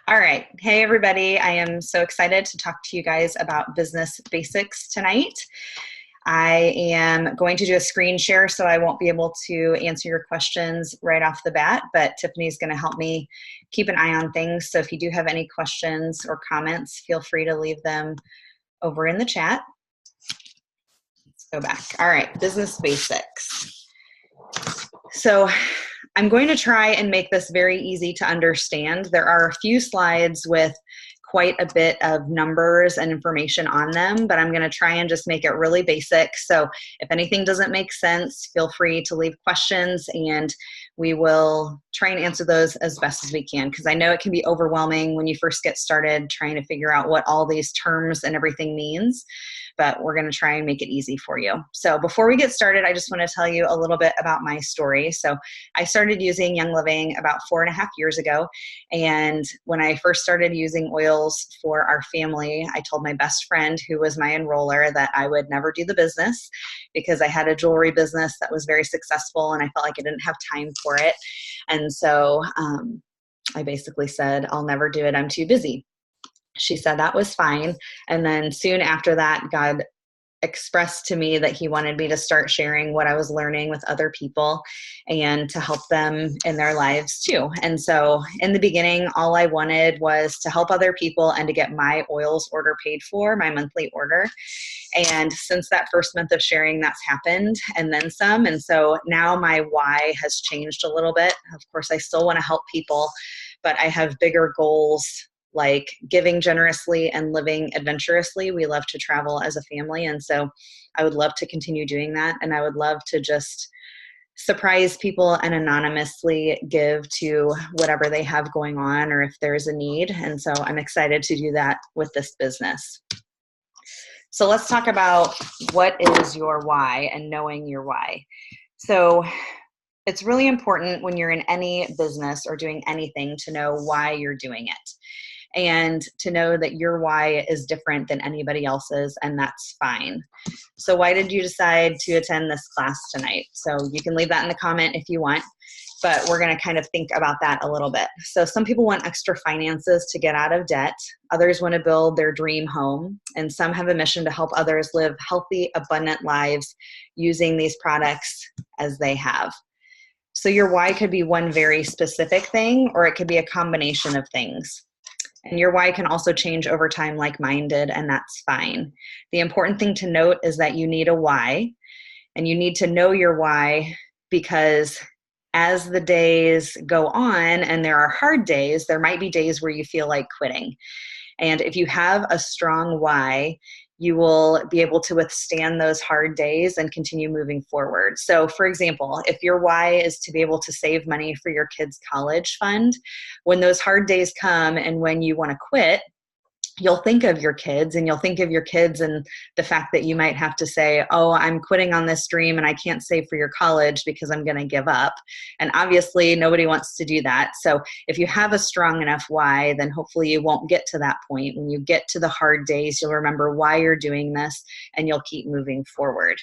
All right. Hey, everybody. I am so excited to talk to you guys about business basics tonight. I am going to do a screen share, so I won't be able to answer your questions right off the bat, but Tiffany's going to help me keep an eye on things. So if you do have any questions or comments, feel free to leave them over in the chat. Let's go back. All right, business basics. So I'm going to try and make this very easy to understand. There are a few slides with quite a bit of numbers and information on them, but I'm going to try and just make it really basic. So if anything doesn't make sense, feel free to leave questions and we will try and answer those as best as we can, because I know it can be overwhelming when you first get started trying to figure out what all these terms and everything means, but we're going to try and make it easy for you. So before we get started, I just want to tell you a little bit about my story. So I started using Young Living about 4.5 years ago. And when I first started using oils for our family, I told my best friend, who was my enroller, that I would never do the business because I had a jewelry business that was very successful and I felt like I didn't have time for it. And so I basically said, I'll never do it. I'm too busy. She said that was fine. And then soon after that, God expressed to me that he wanted me to start sharing what I was learning with other people and to help them in their lives too. And so in the beginning, all I wanted was to help other people and to get my oils order paid for, my monthly order. And since that first month of sharing, that's happened and then some. And so now my why has changed a little bit. Of course, I still want to help people, but I have bigger goals like giving generously and living adventurously. We love to travel as a family. And so I would love to continue doing that. And I would love to just surprise people and anonymously give to whatever they have going on or if there's a need. And so I'm excited to do that with this business. So let's talk about what is your why and knowing your why. So it's really important when you're in any business or doing anything to know why you're doing it, and to know that your why is different than anybody else's, and that's fine. So why did you decide to attend this class tonight? So you can leave that in the comment if you want, but we're going to kind of think about that a little bit. So some people want extra finances to get out of debt. Others want to build their dream home, and some have a mission to help others live healthy, abundant lives using these products as they have. So your why could be one very specific thing, or it could be a combination of things. And your why can also change over time like mine did, and that's fine. The important thing to note is that you need a why, and you need to know your why, because as the days go on and there are hard days, there might be days where you feel like quitting. And if you have a strong why, you will be able to withstand those hard days and continue moving forward. So for example, if your why is to be able to save money for your kids' college fund, when those hard days come and when you want to quit, you'll think of your kids and the fact that you might have to say, oh, I'm quitting on this dream and I can't save for your college because I'm going to give up. And obviously nobody wants to do that. So if you have a strong enough why, then hopefully you won't get to that point. When you get to the hard days, you'll remember why you're doing this and you'll keep moving forward.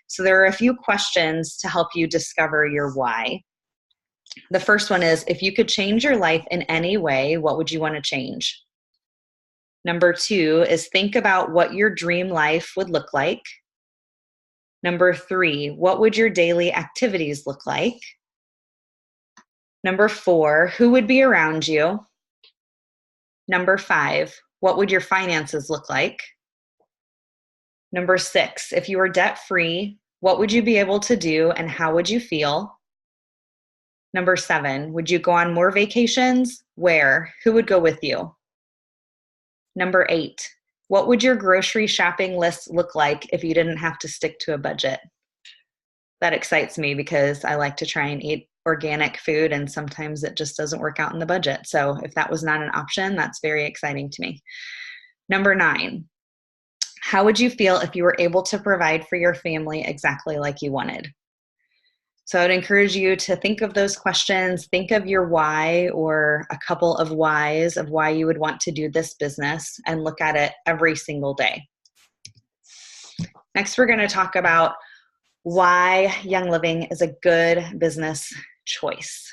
So there are a few questions to help you discover your why. The first one is, if you could change your life in any way, what would you want to change? Number 2 is think about what your dream life would look like. Number 3, what would your daily activities look like? Number 4, who would be around you? Number 5, what would your finances look like? Number 6, if you were debt-free, what would you be able to do and how would you feel? Number 7, would you go on more vacations? Where? Who would go with you? Number 8, what would your grocery shopping list look like if you didn't have to stick to a budget? That excites me because I like to try and eat organic food and sometimes it just doesn't work out in the budget. So if that was not an option, that's very exciting to me. Number 9, how would you feel if you were able to provide for your family exactly like you wanted? So I would encourage you to think of those questions, think of your why or a couple of whys of why you would want to do this business and look at it every single day. Next, we're going to talk about why Young Living is a good business choice.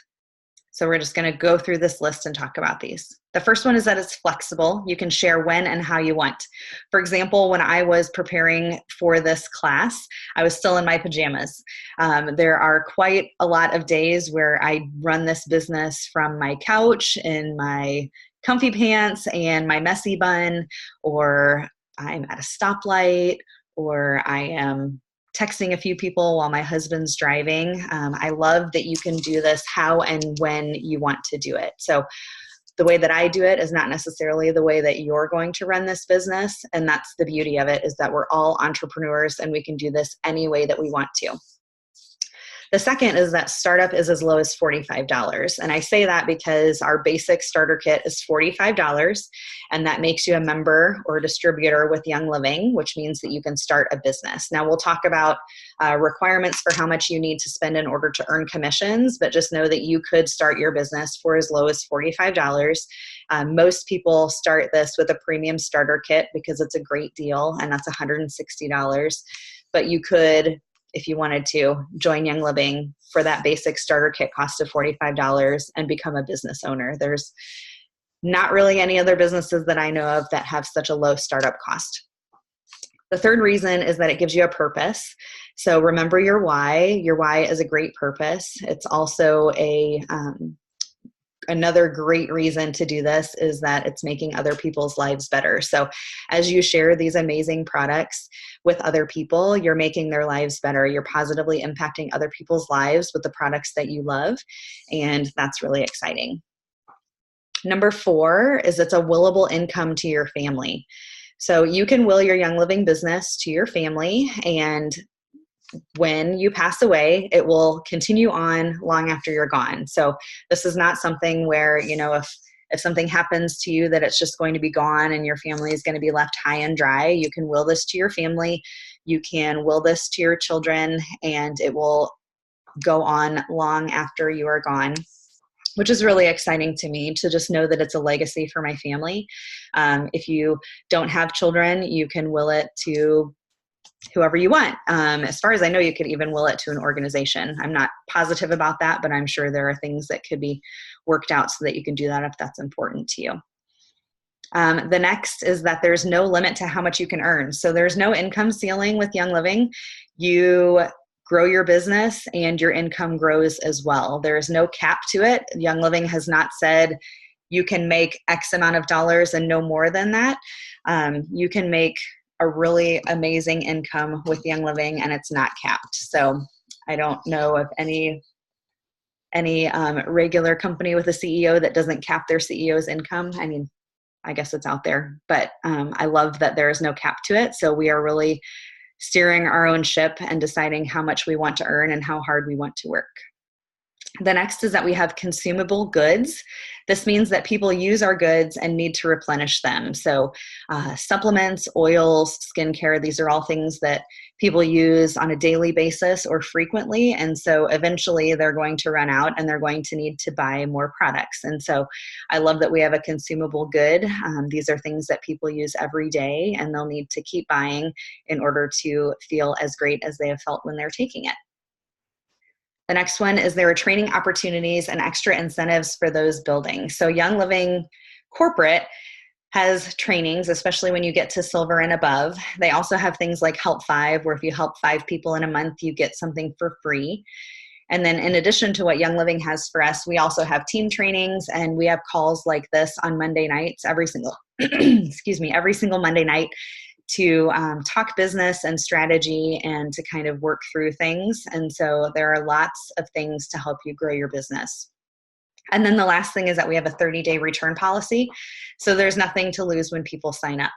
So we're just going to go through this list and talk about these. The first one is that it's flexible. You can share when and how you want. For example, when I was preparing for this class, I was still in my pajamas. There are quite a lot of days where I run this business from my couch in my comfy pants and my messy bun, or I'm at a stoplight, or I am texting a few people while my husband's driving. I love that you can do this how and when you want to do it. So the way that I do it is not necessarily the way that you're going to run this business. And that's the beauty of it, is that we're all entrepreneurs and we can do this any way that we want to. The second is that startup is as low as $45. And I say that because our basic starter kit is $45, and that makes you a member or a distributor with Young Living, which means that you can start a business. Now we'll talk about requirements for how much you need to spend in order to earn commissions, but just know that you could start your business for as low as $45. Most people start this with a premium starter kit because it's a great deal, and that's $160. But you could, if you wanted to, join Young Living for that basic starter kit cost of $45 and become a business owner. There's not really any other businesses that I know of that have such a low startup cost. The third reason is that it gives you a purpose. So remember your why. Your why is a great purpose. It's also another great reason to do this is that it's making other people's lives better. So as you share these amazing products with other people, you're making their lives better. You're positively impacting other people's lives with the products that you love. And that's really exciting. Number 4 is it's a willable income to your family. So you can will your Young Living business to your family, and when you pass away, it will continue on long after you're gone. So this is not something where, if something happens to you, that it's just going to be gone and your family is going to be left high and dry. You can will this to your family. You can will this to your children, and it will go on long after you are gone, which is really exciting to me to just know that it's a legacy for my family. If you don't have children, you can will it to whoever you want. As far as I know, you could even will it to an organization. I'm not positive about that, but I'm sure there are things that could be worked out so that you can do that if that's important to you. The next is that there's no limit to how much you can earn. So there's no income ceiling with Young Living. You grow your business and your income grows as well. There is no cap to it. Young Living has not said you can make X amount of dollars and no more than that. You can make a really amazing income with Young Living, and it's not capped. So I don't know of any regular company with a CEO that doesn't cap their CEO's income. I mean, I guess it's out there, but I love that there is no cap to it. So we are really steering our own ship and deciding how much we want to earn and how hard we want to work. The next is that we have consumable goods. This means that people use our goods and need to replenish them. So supplements, oils, skincare, these are all things that people use on a daily basis or frequently. And so eventually they're going to run out and they're going to need to buy more products. And so I love that we have a consumable good. These are things that people use every day, and they'll need to keep buying in order to feel as great as they have felt when they're taking it. The next one is there are training opportunities and extra incentives for those building. So Young Living Corporate has trainings, especially when you get to silver and above. They also have things like Help 5, where if you help 5 people in a month, you get something for free. And then in addition to what Young Living has for us, we also have team trainings, and we have calls like this on Monday nights, every single Monday night, to talk business and strategy and to kind of work through things. And so there are lots of things to help you grow your business. And then the last thing is that we have a 30-day return policy. So there's nothing to lose when people sign up.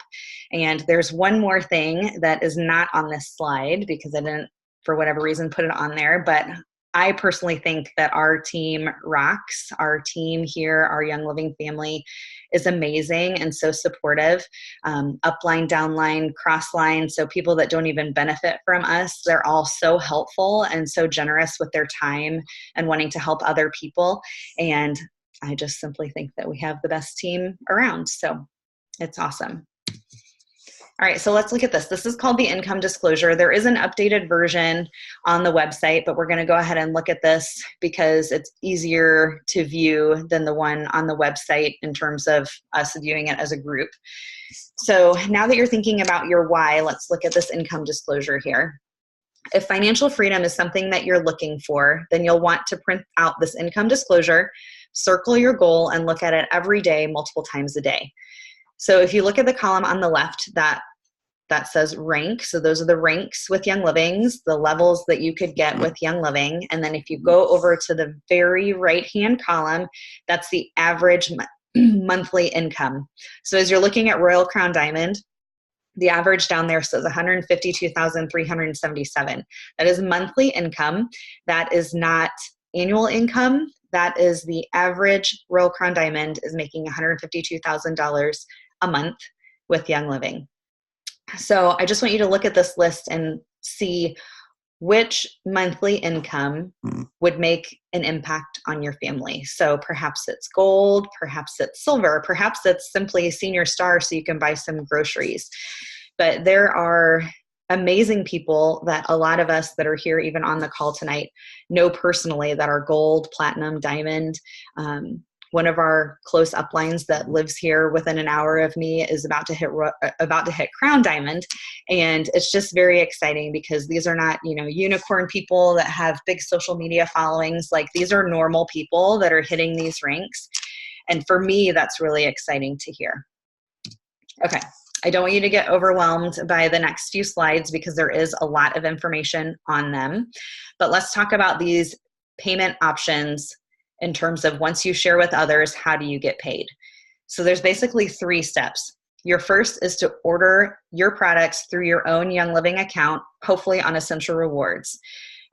And there's one more thing that is not on this slide because I didn't, for whatever reason, put it on there, but I personally think that our team rocks. Our team here, our Young Living family, is amazing and so supportive. Upline, downline, crossline. So people that don't even benefit from us, they're all so helpful and so generous with their time and wanting to help other people. And I just simply think that we have the best team around. So it's awesome. All right, so let's look at this. This is called the income disclosure. There is an updated version on the website, but we're going to go ahead and look at this because it's easier to view than the one on the website in terms of us viewing it as a group. So now that you're thinking about your why, let's look at this income disclosure here. If financial freedom is something that you're looking for, then you'll want to print out this income disclosure, circle your goal, and look at it every day, multiple times a day. So if you look at the column on the left, that says rank. So those are the ranks with Young Livings, the levels that you could get with Young Living. And then if you go over to the very right-hand column, that's the average monthly income. So as you're looking at Royal Crown Diamond, the average down there says 152,377. That is monthly income. That is not annual income. That is the average. Royal Crown Diamond is making $152,000 a month with Young Living. So I just want you to look at this list and see which monthly income would make an impact on your family. So perhaps it's gold, perhaps it's silver, perhaps it's simply a senior star so you can buy some groceries. But there are amazing people that a lot of us that are here even on the call tonight know personally that are gold, platinum, diamond. One of our close uplines that lives here within an hour of me is about to hit Crown Diamond, and it's just very exciting because these are not, unicorn people that have big social media followings. Like, these are normal people that are hitting these ranks, and for me, that's really exciting to hear. Okay, I don't want you to get overwhelmed by the next few slides because there is a lot of information on them, but let's talk about these payment options. In terms of once you share with others, how do you get paid? So there's basically 3 steps. Your first is to order your products through your own Young Living account, hopefully on Essential Rewards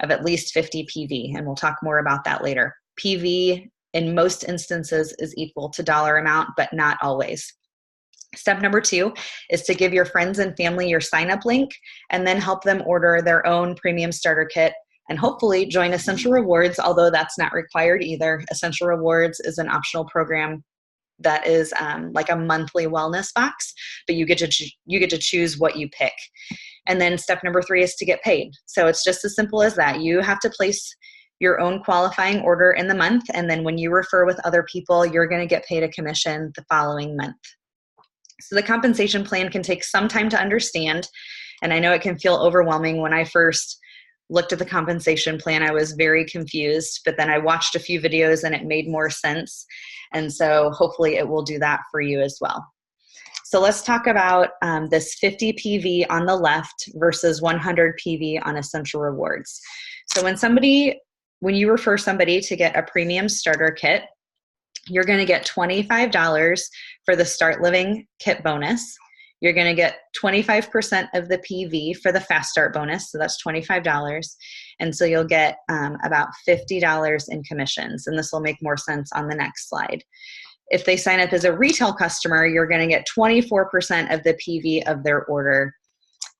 of at least 50 PV, and we'll talk more about that later. PV in most instances is equal to dollar amount, but not always. Step number 2 is to give your friends and family your sign-up link and then help them order their own premium starter kit and hopefully join Essential Rewards, although that's not required either. Essential Rewards is an optional program that is like a monthly wellness box, but you get to choose what you pick. And then step number 3 is to get paid. So it's just as simple as that. You have to place your own qualifying order in the month, and then when you refer with other people, you're going to get paid a commission the following month. So the compensation plan can take some time to understand, and I know it can feel overwhelming. When I first looked at the compensation plan, I was very confused, but then I watched a few videos and it made more sense. And so hopefully it will do that for you as well. So let's talk about this 50 PV on the left versus 100 PV on Essential Rewards. So when you refer somebody to get a premium starter kit, you're going to get $25 for the Start Living kit bonus. You're going to get 25% of the PV for the Fast Start bonus, so that's $25. And so you'll get about $50 in commissions, and this will make more sense on the next slide. If they sign up as a retail customer, you're going to get 24% of the PV of their order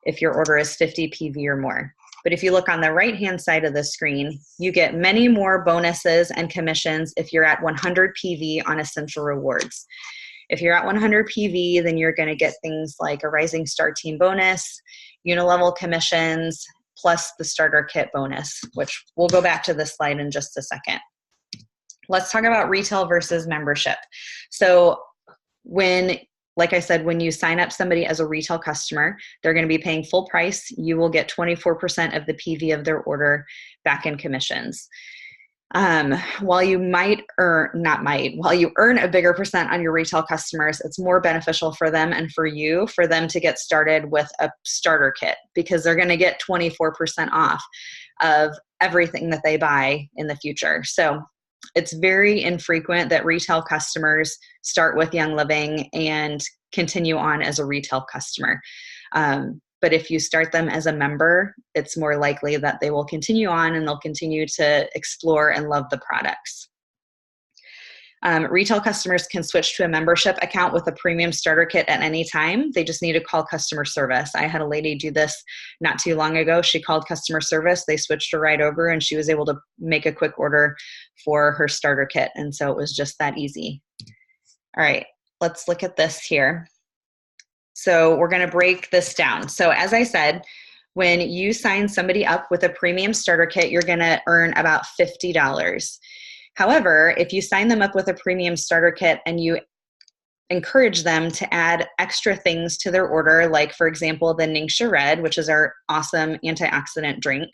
if your order is 50 PV or more. But if you look on the right-hand side of the screen, you get many more bonuses and commissions if you're at 100 PV on Essential Rewards. If you're at 100 PV, then you're going to get things like a Rising Star Team bonus, unilevel commissions, plus the starter kit bonus, which we'll go back to this slide in just a second. Let's talk about retail versus membership. So like I said, when you sign up somebody as a retail customer, they're going to be paying full price. You will get 24% of the PV of their order back in commissions. While you earn a bigger percent on your retail customers, it's more beneficial for them and for them to get started with a starter kit because they're going to get 24% off of everything that they buy in the future. So it's very infrequent that retail customers start with Young Living and continue on as a retail customer. But if you start them as a member, it's more likely that they will continue on and they'll continue to explore and love the products. Retail customers can switch to a membership account with a premium starter kit at any time. They just need to call customer service. I had a lady do this not too long ago. She called customer service. They switched her right over and she was able to make a quick order for her starter kit. And so it was just that easy. All right, let's look at this here. So we're going to break this down. So as I said, when you sign somebody up with a premium starter kit, you're going to earn about $50. However, if you sign them up with a premium starter kit and you encourage them to add extra things to their order, like for example, the Ningxia Red, which is our awesome antioxidant drink,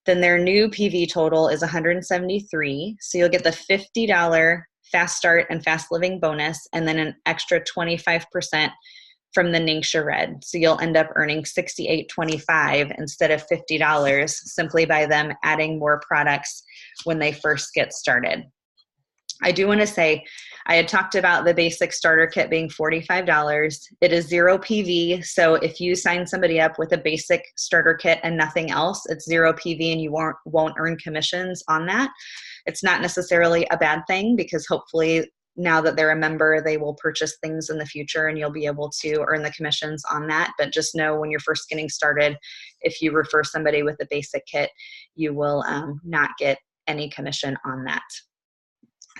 then their new PV total is $173. So you'll get the $50 Fast Start and Fast Living bonus, and then an extra 25% from the Ningxia Red. So you'll end up earning $68.25 instead of $50 simply by them adding more products when they first get started. I do want to say, I had talked about the basic starter kit being $45. It is 0 PV. So if you sign somebody up with a basic starter kit and nothing else, it's 0 PV and you won't earn commissions on that. It's not necessarily a bad thing, because hopefully now that they're a member, they will purchase things in the future and you'll be able to earn the commissions on that. But just know, when you're first getting started, if you refer somebody with a basic kit, you will not get any commission on that.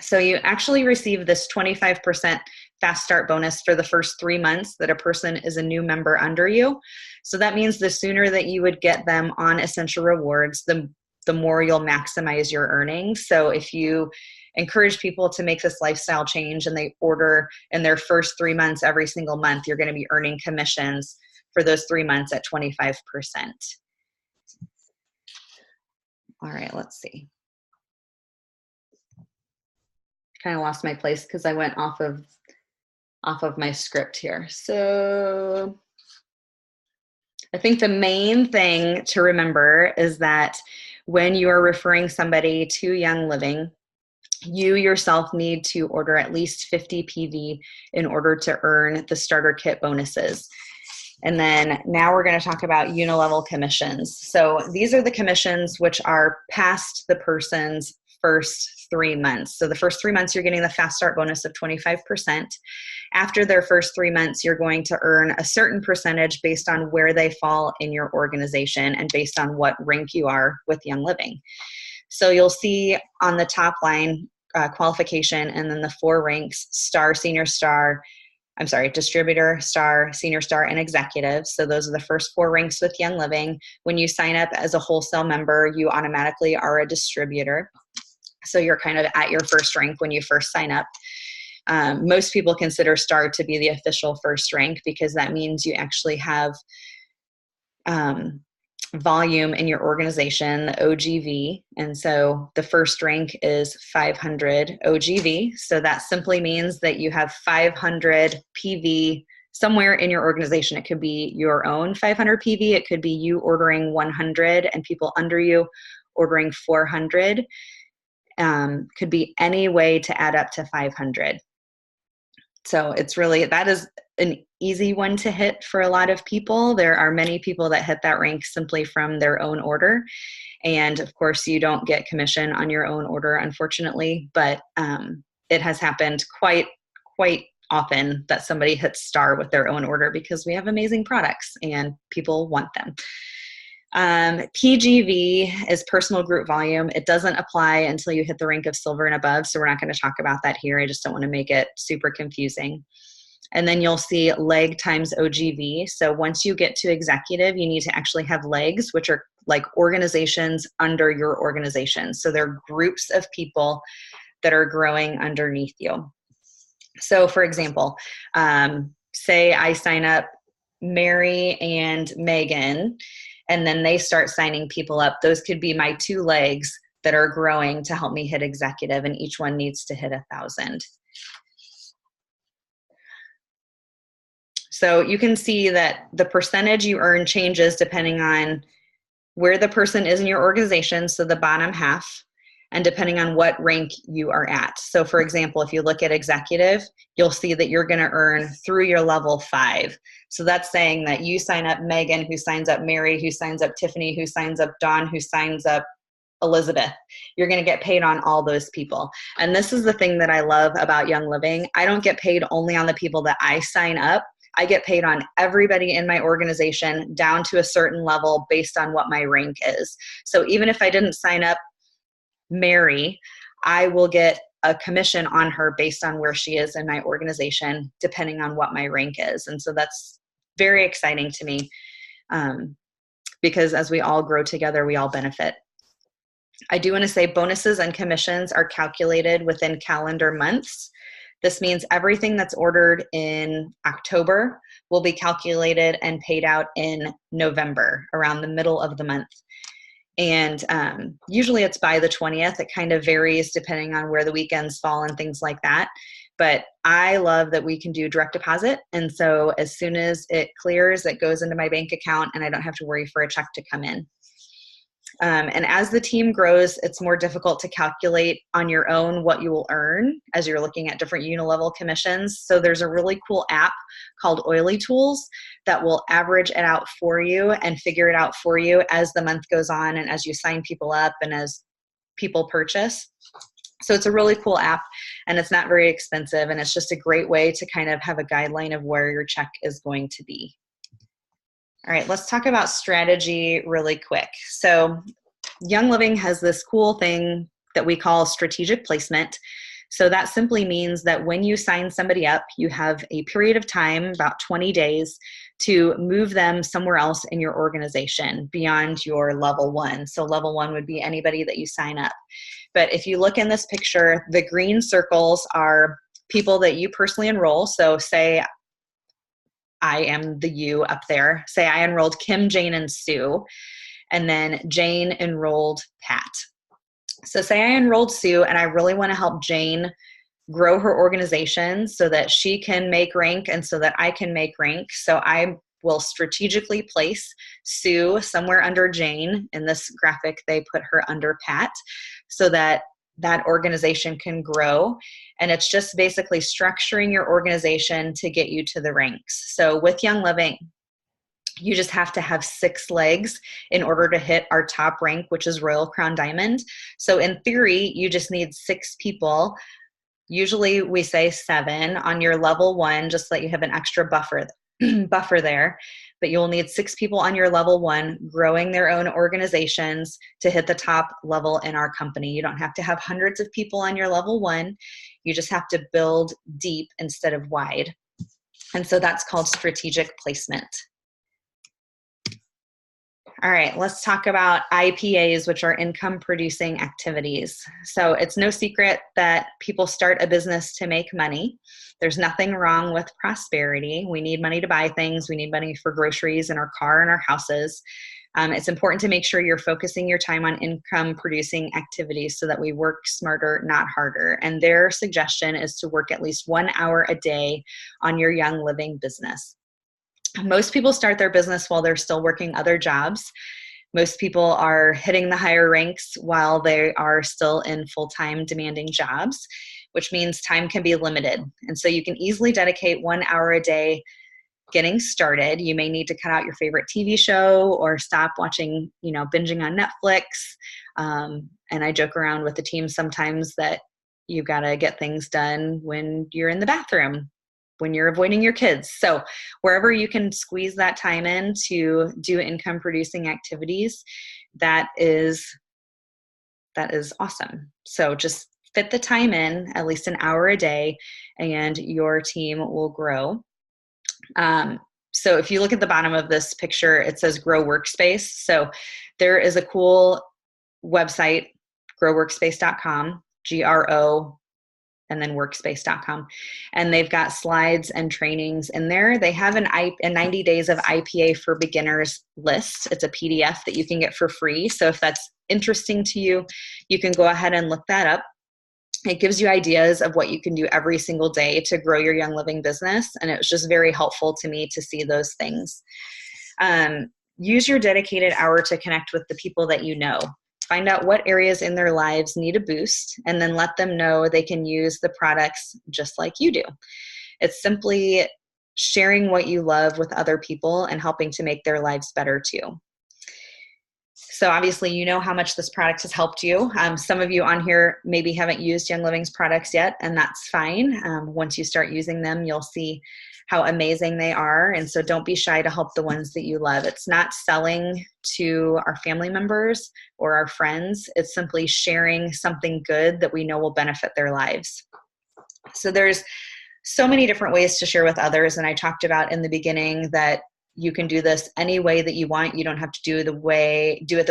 So you actually receive this 25% Fast Start bonus for the first 3 months that a person is a new member under you. So that means the sooner that you would get them on Essential Rewards, the more you'll maximize your earnings. So if you encourage people to make this lifestyle change and they order in their first 3 months every single month, you're going to be earning commissions for those 3 months at 25%. All right, let's see. Kind of lost my place because I went off of my script here. So I think the main thing to remember is that when you are referring somebody to Young Living, you yourself need to order at least 50 PV in order to earn the starter kit bonuses. And then now we're going to talk about unilevel commissions. So these are the commissions which are past the person's first 3 months. So the first 3 months, you're getting the Fast Start bonus of 25%. After their first 3 months, you're going to earn a certain percentage based on where they fall in your organization and based on what rank you are with Young Living. So you'll see on the top line, qualification, and then the 4 ranks: star, senior star, distributor, star, senior star, and executive. So those are the first 4 ranks with Young Living. When you sign up as a wholesale member, you automatically are a distributor. So you're kind of at your first rank when you first sign up. Most people consider star to be the official first rank, because that means you actually have volume in your organization, the OGV. And so the first rank is 500 OGV. So that simply means that you have 500 PV somewhere in your organization. It could be your own 500 PV. It could be you ordering 100 and people under you ordering 400. Could be any way to add up to 500. So it's really, that is an easy one to hit for a lot of people. There are many people that hit that rank simply from their own order. And of course, you don't get commission on your own order, unfortunately, but it has happened quite often that somebody hits star with their own order, because we have amazing products and people want them. PGV is personal group volume. It doesn't apply until you hit the rank of silver and above, so we're not going to talk about that here. I just don't want to make it super confusing. And then you'll see leg times OGV. So once you get to executive, you need to actually have legs, which are like organizations under your organization. So they're groups of people that are growing underneath you. So for example, say I sign up Mary and Megan, and then they start signing people up. Those could be my 2 legs that are growing to help me hit executive, and each one needs to hit 1,000. So you can see that the percentage you earn changes depending on where the person is in your organization, so the bottom half, and depending on what rank you are at. So for example, if you look at executive, you'll see that you're going to earn through your level 5. So that's saying that you sign up Megan, who signs up Mary, who signs up Tiffany, who signs up Dawn, who signs up Elizabeth. You're going to get paid on all those people. And this is the thing that I love about Young Living. I don't get paid only on the people that I sign up. I get paid on everybody in my organization down to a certain level based on what my rank is. So even if I didn't sign up Mary, I will get a commission on her based on where she is in my organization, depending on what my rank is. And so that's very exciting to me, because as we all grow together, we all benefit. I do want to say bonuses and commissions are calculated within calendar months. This means everything that's ordered in October will be calculated and paid out in November, around the middle of the month. And usually it's by the 20th. It kind of varies depending on where the weekends fall and things like that. But I love that we can do direct deposit. And so as soon as it clears, it goes into my bank account and I don't have to worry for a check to come in. And as the team grows, it's more difficult to calculate on your own what you will earn as you're looking at different unilevel commissions. So there's a really cool app called Oily Tools that will average it out for you and figure it out for you as the month goes on and as you sign people up and as people purchase. So it's a really cool app and it's not very expensive, and it's just a great way to kind of have a guideline of where your check is going to be. All right, let's talk about strategy really quick. So Young Living has this cool thing that we call strategic placement. So that simply means that when you sign somebody up, you have a period of time, about 20 days, to move them somewhere else in your organization beyond your level one. So level one would be anybody that you sign up. But if you look in this picture, the green circles are people that you personally enroll. So say I am the you up there. Say I enrolled Kim, Jane, and Sue, and then Jane enrolled Pat. So say I enrolled Sue and I really want to help Jane grow her organization so that she can make rank and so that I can make rank. So I will strategically place Sue somewhere under Jane. In this graphic, they put her under Pat so that that organization can grow. And it's just basically structuring your organization to get you to the ranks. So with Young Living, you just have to have 6 legs in order to hit our top rank, which is Royal Crown Diamond. So in theory, you just need 6 people. Usually we say 7 on your level 1, just so that you have an extra buffer there. But you will need 6 people on your level 1 growing their own organizations to hit the top level in our company. You don't have to have hundreds of people on your level 1. You just have to build deep instead of wide. And so that's called strategic placement. All right, let's talk about IPAs, which are income producing activities. So it's no secret that people start a business to make money. There's nothing wrong with prosperity. We need money to buy things. We need money for groceries and our car and our houses. It's important to make sure you're focusing your time on income producing activities so that we work smarter, not harder. And their suggestion is to work at least 1 hour a day on your Young Living business. Most people start their business while they're still working other jobs. Most people are hitting the higher ranks while they are still in full-time demanding jobs, which means time can be limited. And so you can easily dedicate 1 hour a day getting started. You may need to cut out your favorite TV show or stop watching, binging on Netflix. And I joke around with the team sometimes that you got to get things done when you're in the bathroom, when you're avoiding your kids. So wherever you can squeeze that time in to do income producing activities, that is awesome. So just fit the time in, at least an hour a day, and your team will grow. So if you look at the bottom of this picture, it says Grow Workspace. So there is a cool website, growworkspace.com, GRO, and then workspace.com. And they've got slides and trainings in there. They have a 90 days of IPA for beginners list. It's a PDF that you can get for free. So if that's interesting to you, you can go ahead and look that up. It gives you ideas of what you can do every single day to grow your Young Living business. And it was just very helpful to me to see those things. Use your dedicated hour to connect with the people that you know. Find out what areas in their lives need a boost, and then let them know they can use the products just like you do. It's simply sharing what you love with other people and helping to make their lives better too. So obviously, you know how much this product has helped you. Some of you on here maybe haven't used Young Living's products yet, and that's fine. Once you start using them, you'll see how amazing they are. And so don't be shy to help the ones that you love. It's not selling to our family members or our friends. It's simply sharing something good that we know will benefit their lives. So there's So many different ways to share with others. And I talked about in the beginning that you can do this any way that you want. You don't have to do it the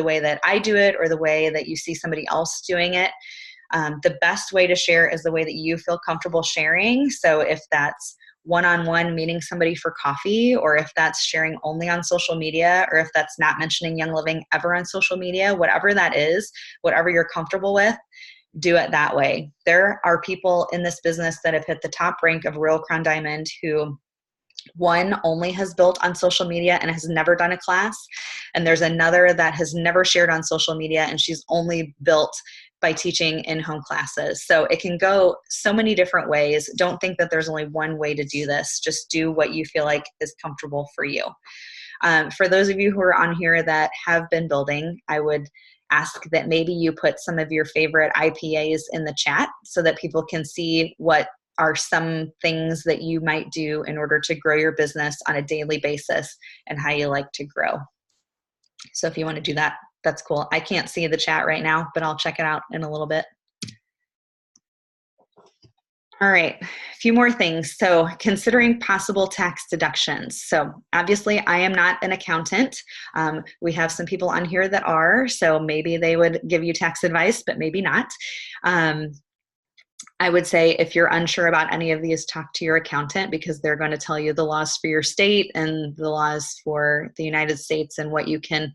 way that I do it or the way that you see somebody else doing it. The best way to share is the way that you feel comfortable sharing. So if that's one-on-one meeting somebody for coffee, or if that's sharing only on social media, or if that's not mentioning Young Living ever on social media, whatever that is, whatever you're comfortable with, do it that way. There are people in this business that have hit the top rank of Royal Crown Diamond who one only has built on social media and has never done a class. And there's another that has never shared on social media and she's only built by teaching in-home classes. So it can go so many different ways. Don't think that there's only one way to do this. Just do what you feel like is comfortable for you. For those of you who are on here that have been building, I would ask that maybe you put some of your favorite IPAs in the chat so that people can see what are some things that you might do in order to grow your business on a daily basis and how you like to grow. So if you want to do that, that's cool. I can't see the chat right now, but I'll check it out in a little bit. All right, a few more things. So considering possible tax deductions. So obviously I am not an accountant. We have some people on here that are, so maybe they would give you tax advice, but maybe not. I would say if you're unsure about any of these, talk to your accountant because they're going to tell you the laws for your state and the laws for the United States and what you can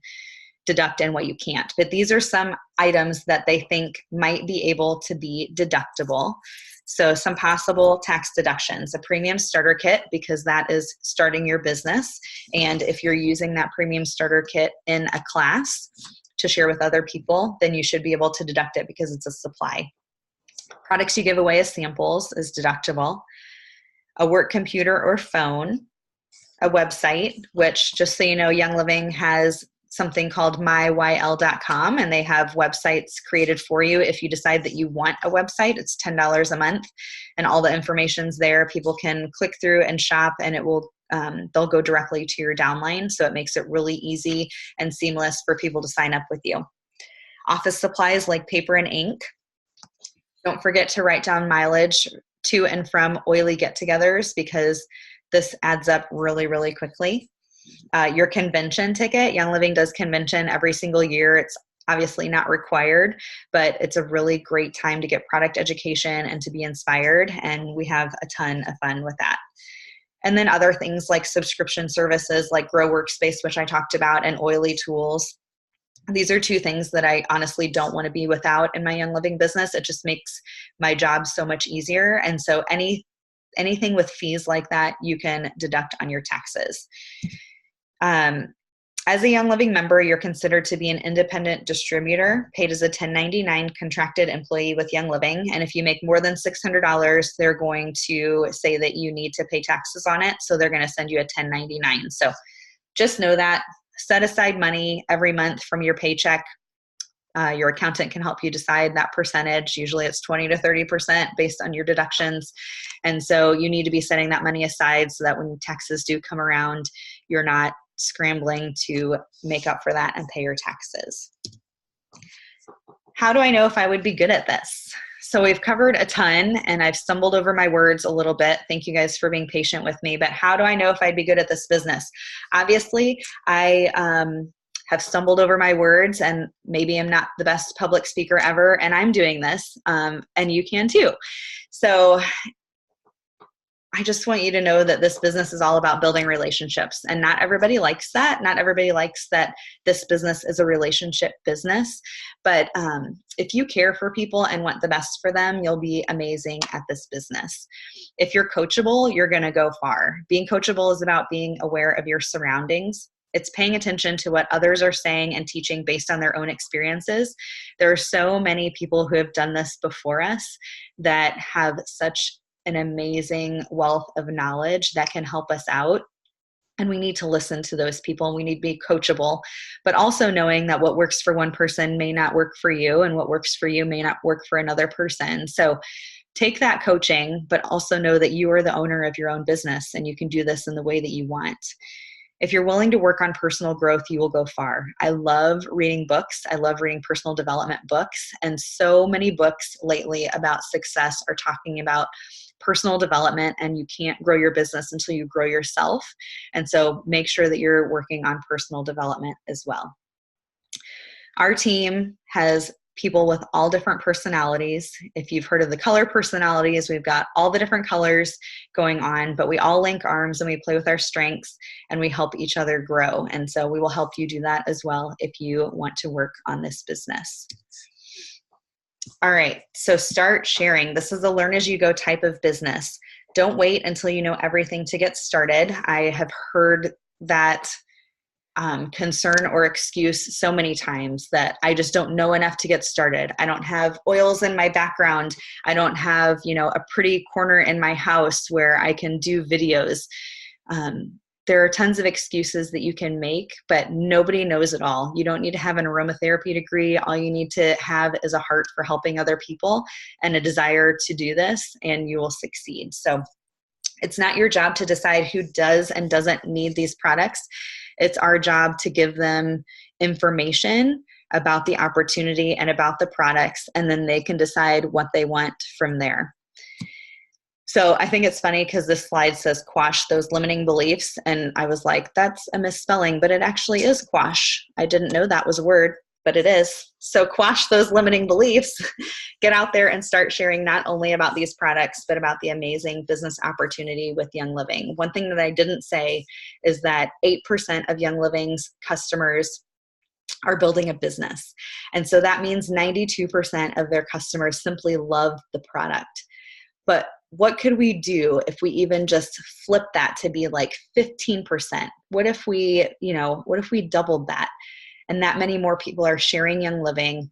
deduct and what you can't. But these are some items that they think might be able to be deductible. So some possible tax deductions, a premium starter kit, because that is starting your business. And if you're using that premium starter kit in a class to share with other people, then you should be able to deduct it because it's a supply. Products you give away as samples is deductible. A work computer or phone, a website, which just so you know, Young Living has something called myYL.com, and they have websites created for you. If you decide that you want a website, it's $10 a month, and all the information's there. People can click through and shop, and it will they'll go directly to your downline, so it makes it really easy and seamless for people to sign up with you. Office supplies like paper and ink. Don't forget to write down mileage to and from oily get-togethers because this adds up really, really quickly. Your convention ticket. Young Living does convention every single year. It's obviously not required, but it's a really great time to get product education and to be inspired, and we have a ton of fun with that. And then other things like subscription services like Grow Workspace, which I talked about, and Oily Tools. These are two things that I honestly don't want to be without in my Young Living business. It just makes my job so much easier. And so anything with fees like that, you can deduct on your taxes. As a Young Living member, you're considered to be an independent distributor, paid as a 1099 contracted employee with Young Living. And if you make more than $600, they're going to say that you need to pay taxes on it. So they're going to send you a 1099. So just know that. Set aside money every month from your paycheck. Your accountant can help you decide that percentage. Usually it's 20 to 30% based on your deductions. And so you need to be setting that money aside so that when taxes do come around, you're not scrambling to make up for that and pay your taxes. How do I know if I would be good at this? So we've covered a ton and I've stumbled over my words a little bit. Thank you guys for being patient with me. But how do I know if I'd be good at this business? Obviously, I have stumbled over my words and maybe I'm not the best public speaker ever, and I'm doing this, and you can too. So I just want you to know that this business is all about building relationships, and not everybody likes that. Not everybody likes that this business is a relationship business, but if you care for people and want the best for them, you'll be amazing at this business. If you're coachable, you're going to go far. Being coachable is about being aware of your surroundings. It's paying attention to what others are saying and teaching based on their own experiences. There are so many people who have done this before us that have such an amazing wealth of knowledge that can help us out. And we need to listen to those people and we need to be coachable, but also knowing that what works for one person may not work for you and what works for you may not work for another person. So take that coaching, but also know that you are the owner of your own business and you can do this in the way that you want. If you're willing to work on personal growth, you will go far. I love reading books. I love reading personal development books. And so many books lately about success are talking about personal development, and you can't grow your business until you grow yourself. And so make sure that you're working on personal development as well. Our team has people with all different personalities. If you've heard of the color personalities, we've got all the different colors going on, but we all link arms and we play with our strengths and we help each other grow. And so we will help you do that as well if you want to work on this business. All right, so start sharing. This is a learn as you go type of business. Don't wait until you know everything to get started. I have heard that concern or excuse so many times that I just don't know enough to get started. I don't have oils in my background. I don't have, a pretty corner in my house where I can do videos. There are tons of excuses that you can make, but nobody knows it all. You don't need to have an aromatherapy degree. All you need to have is a heart for helping other people and a desire to do this, and you will succeed. So it's not your job to decide who does and doesn't need these products. It's our job to give them information about the opportunity and about the products, and then they can decide what they want from there. So I think it's funny because this slide says quash those limiting beliefs, and I was like, that's a misspelling, but it actually is quash. I didn't know that was a word, but it is. So quash those limiting beliefs, get out there and start sharing not only about these products, but about the amazing business opportunity with Young Living. One thing that I didn't say is that 8% of Young Living's customers are building a business. And so that means 92% of their customers simply love the product. But what could we do if we even just flip that to be like 15%? What if we doubled that? And that many more people are sharing Young Living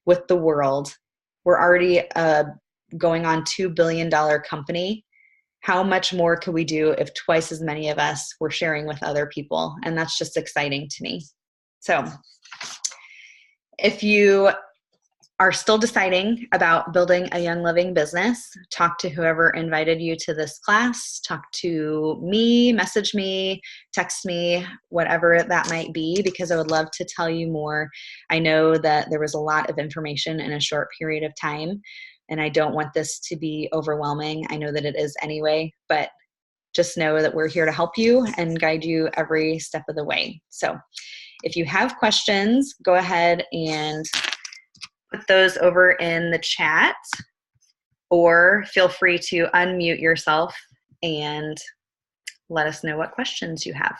with the world. We're already going on $2 billion company. How much more could we do if twice as many of us were sharing with other people? And that's just exciting to me. So if you are still deciding about building a Young Living business, talk to whoever invited you to this class, talk to me, message me, text me, whatever that might be, because I would love to tell you more. I know that there was a lot of information in a short period of time, and I don't want this to be overwhelming. I know that it is anyway, but just know that we're here to help you and guide you every step of the way. So if you have questions, go ahead and put those over in the chat, or feel free to unmute yourself and let us know what questions you have.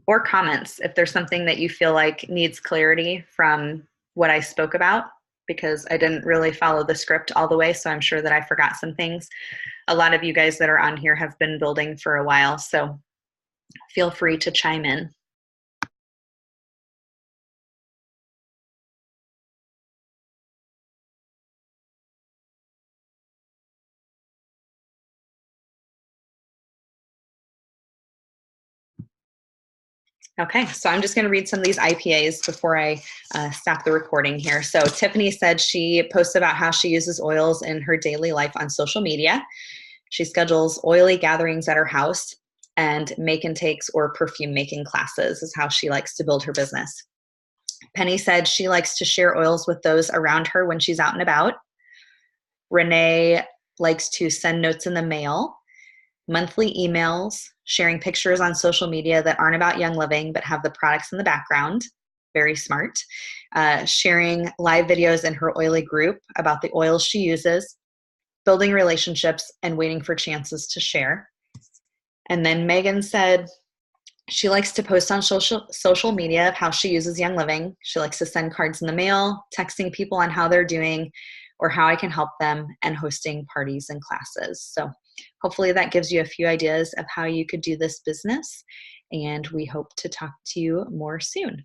Or comments if there's something that you feel like needs clarity from what I spoke about, because I didn't really follow the script all the way, so I'm sure that I forgot some things. A lot of you guys that are on here have been building for a while, so feel free to chime in. Okay, so I'm just going to read some of these IPAs before I stop the recording here. So Tiffany said she posts about how she uses oils in her daily life on social media. She schedules oily gatherings at her house, and make and takes or perfume making classes is how she likes to build her business. Penny said she likes to share oils with those around her when she's out and about. Renee likes to send notes in the mail, monthly emails, sharing pictures on social media that aren't about Young Living but have the products in the background. Very smart. Sharing live videos in her oily group about the oils she uses, building relationships, and waiting for chances to share. And then Megan said she likes to post on social media of how she uses Young Living. She likes to send cards in the mail, texting people on how they're doing or how I can help them, and hosting parties and classes. So hopefully that gives you a few ideas of how you could do this business, and we hope to talk to you more soon.